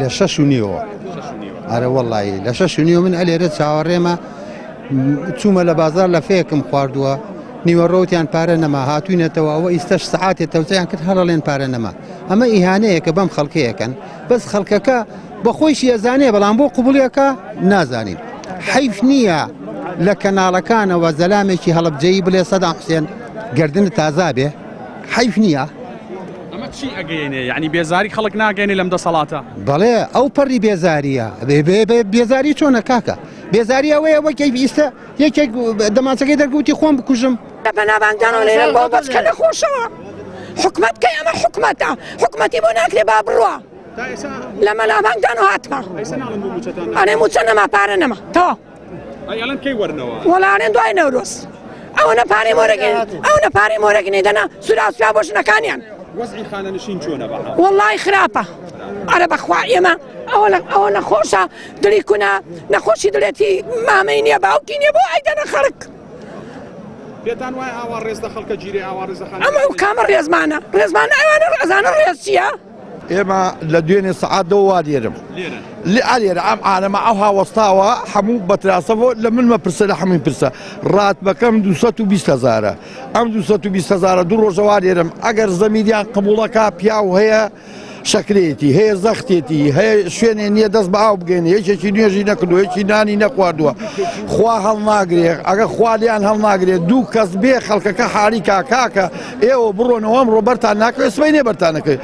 لە 6:30 ئەرە وەڵی لە 6:30 من ئەلێرە چاوەڕێمە چوومە لە بازار لە فێکم خواردووە نیوەڕۆتیان پارە نەما هاتوینەتەوە ئەوە ئیستەش سعاتێ تەوتیان کرد هەڵەڵێن پارە نەما ئەمە ئیهانەیە کە بەم خەڵکەیەکەن بەس خەڵکەکە بەخۆیشی ئەزانێ بەڵام بۆ قوبولیەکە نازانین حیف نییە لە کەناڵەکانەوە زەلامێکی هەڵبجەیی بڵێ سەدام حوسێن گردن تازا بێ حیف نییە ئەمە چی ئەگەیەنێ یعنی بێزاری خەڵک ناگەێنێ لەم دەسەڵاتە بەڵێ ئەو پەڕی بێزاریە بێزاری چۆنە کاکە بێزاری ئەوەیە وەکەی ئیستا یەکێک دەمانچەکەی دەرگوتی خۆم بکوژم لە بەناوانگانەوە لێرە بۆ بەچکە نەخۆشەوە حکومەت کەی ئەمە حکومەتە حکومەتی بۆ ناکرێ با بڕوە لە مەلابانگانەوە هاتمە ئەنێ موچە نەما پارە نەما تۆ وەڵانێن دوای نەورۆز ئەوە نەپارەی مۆرەگەین ئەو نەپارەی مۆرەگنی دەنا سووراسویا بۆ ژنەکانیان وەزعی خانەنشین چۆنە بەها وەڵڵی خراپە ئەرە بەخوا ئێمە ئەوە نەخۆشە دڵی کونا نەخۆشی دڵێتی مامەی نییە باوکی نییە بۆ ئەیدەنە خەڵک پێتان وای ئاوا ڕێز دە خەڵکە گیری ئاوا ڕێزەخان ئەمە و کامە ڕێزمانە ڕێزمانە ئەوانە ئەزانە ڕێز چییە؟ ئێمە لە دوێنێ سەعاتەوە وا لێرم لێرە ئەم عالەمە ئەو هاوەستاوە هەموو بەتراسەوە لە من مەپرسە لە هەمووی پرسە ڕاتبەکەم 220,000 ئەم 220,000 دوو ڕۆژەوا لێرم ئەگەر زەمیریان قبوڵەکە پیاو هەیە شەکرێتی هەیە زەختێتی هەیە شوێنێ نییە دەست بە ئاو بگەێنێ یەکێکی نوێژی نەکردو یەکی نانی نەخواردووە خوا هەڵ ناگرێ ئەگە خوالیان هەڵ ناگرێت دوو کەس بێ خەڵکەکە حالی کاکاکە ئێوە بڕۆنەوەم ڕۆبەرتان ناکەوێت سبەی نێ بەرتانەکەی